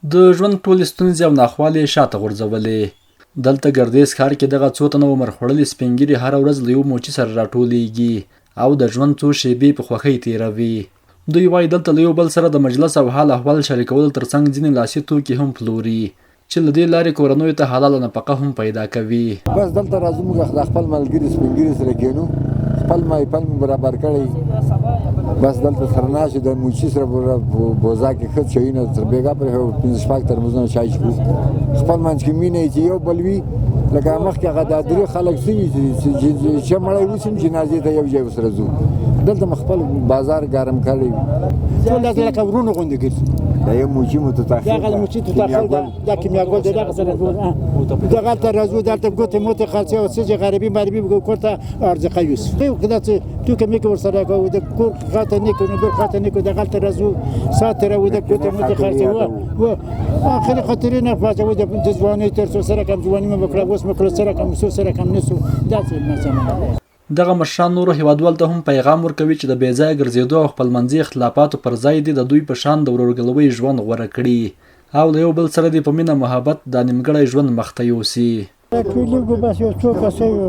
د ژوند ټولې ستونزې او ناخوالې شاته غورځولې. دلته ګردیز ښار کې دغه څو تنه عمر خوړلي سپین ږیري هره ورځ له یو موچي سره راټولیږي او د ژوند څو شېبې په خوښۍ تېروي. دوی وایي دلته له یو بل سره د مجلس او حال احوال شریکولو ترڅنګ ځینې لاسي توکي هم پلوري چې له دې لارې کورنیو ته حلاله نفقه هم پیدا کوي. بس دلته راځو موږ د خپل ملګري سپین ږیري سره کېنو، خپل مایپل مې برابر کړی، بس دلته سره ناست د موچي سره بوزا کې ښه چایونه تر بېګا پرې 5-6 ترموزونه چای څښو. خپل منځ کې مینه چې یو بل وي، لکه مخکې هغه دا درې خلک څه وي چې مړی وسي جنازې ته یو ځای ورسره ځو. دلته مې خپل بازار ګرم کړی ټول داسې لکه ورونو غوندې ګرځي. دا یو موچي متطاخل دغه موچي تطاخل دا کیمیاګل دی، دغه سره دغلته راځو دلته ګوتې موتې خرڅوي او څه چې غریبي مربي کور ته ارزقه یوسي دا څه توکې مې که ورسره کوو د کور خاطر نه کوو بل خاطر نه کوو دغلته راځو ساعت تېروو د ګوتې موتې خرڅوو آخري خاطرې نه خلاصوو د ځوانۍ تر څو سره کم ځواني مې وکړه اوس مې کړه سره کم څو سره کم نه سو داسې مسله. دغه مشران نورو هیوادوالو ته هم پیغام ورکوي چې د بې ځایه ګرځېدو او خپلمنځي اختلافاتو پر ځای دي د دوی په شان د ورورګلوۍ ژوند غوره کړي او له یو بل سره دې په مینه محبت دا نیمګړی ژوند مخته یوسي. ټولېږو بس یو څو کسه یو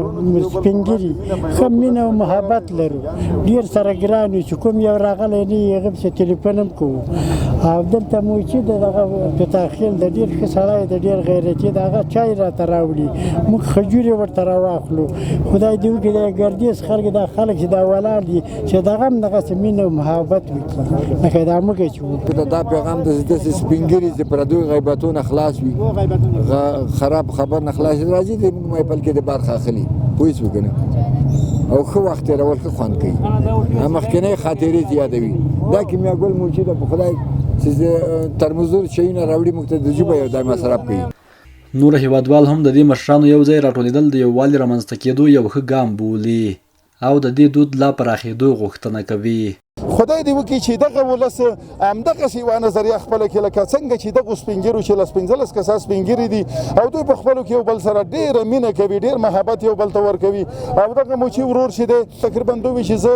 سپین ږیري ښه مینه او محبت لرو، ډېر سره ګران یو چې کوم یو راغلی نه وي هغه پسې تلیفون هم کوو. او دلته موچي د دغه پتاخیل د ډېر ښه سړی د ډېر غیرتي د هغه چای راته راوړي، موږ خجورې ورته راواخلو. خدای دې وکړي د ګردیز خلک دا خلک چې دا ولاړ دي چې دغه هم دغسې مینه او محبت وکړي لکه دا موږ چې وو. دا پیغام داسې سپین ږیري چې پردوی غیبتونه خلاص وي، خراب خبر نه خلاص راځي د موږ مایپل کې د برخه اخلي پوه شوې که نه، او ښه وخت تېرول ښه خوند کوي، مخکینۍ خاطرې یادوي. دا کیمیاګل موچي ده په خدای چې ترموزور چایونه راوړي موږ ته د ژبه یو ځای مصرف کوي. نور هیوادوال هم د دې مشرانو یو ځای راټولېدل د یووالي رامنځته کېدو یو ښه ګام بولي او د دې دود لا پراخېدو غوښتنه کوي. خدای دې وکړي چې دغه ولس همدغسې یوه نظریه خپله کړي لکه څنګه چې دغو سپین ږیرو چې لس 15 کسان سپین ږیري دي او دوی په خپلو کې یو بل سره ډېره مینه کوي، ډېر محبت یو بل ته ورکوي. او دغه موچي ورور چې دی تقریبا دوی وي چې زه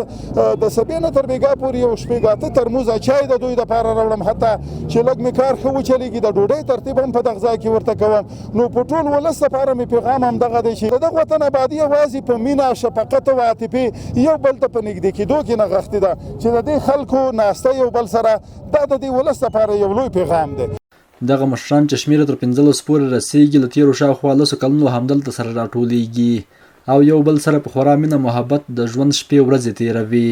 د سبې نه تر بېګا پورې یو شپږ اته ترموزه چای د دوی دپاره راوړم، حتی چې لږ مې کار ښه وچلېږي د ډوډۍ ترتیب هم په دغه ځای کې ورته کوم. نو په ټول ولس دپاره مې پیغام همدغه دی چې د دغه وطن ابادي یوازې په مینه، شفقت او عاطفې یو بل ته په نږدې کېدو کې نغښتې ده چې د دې خلکو ناسته یو بل سره دا د دې ولس لپاره یو لوی پیغام دی. دغه مشران چې شمېره تر 15 پورې رسېږي له تېرو شاوخوا 10 کلونو همدلته سره راټولېږي او یو بل سره په خورا مینه محبت د ژوند شپې ورځې تېروي.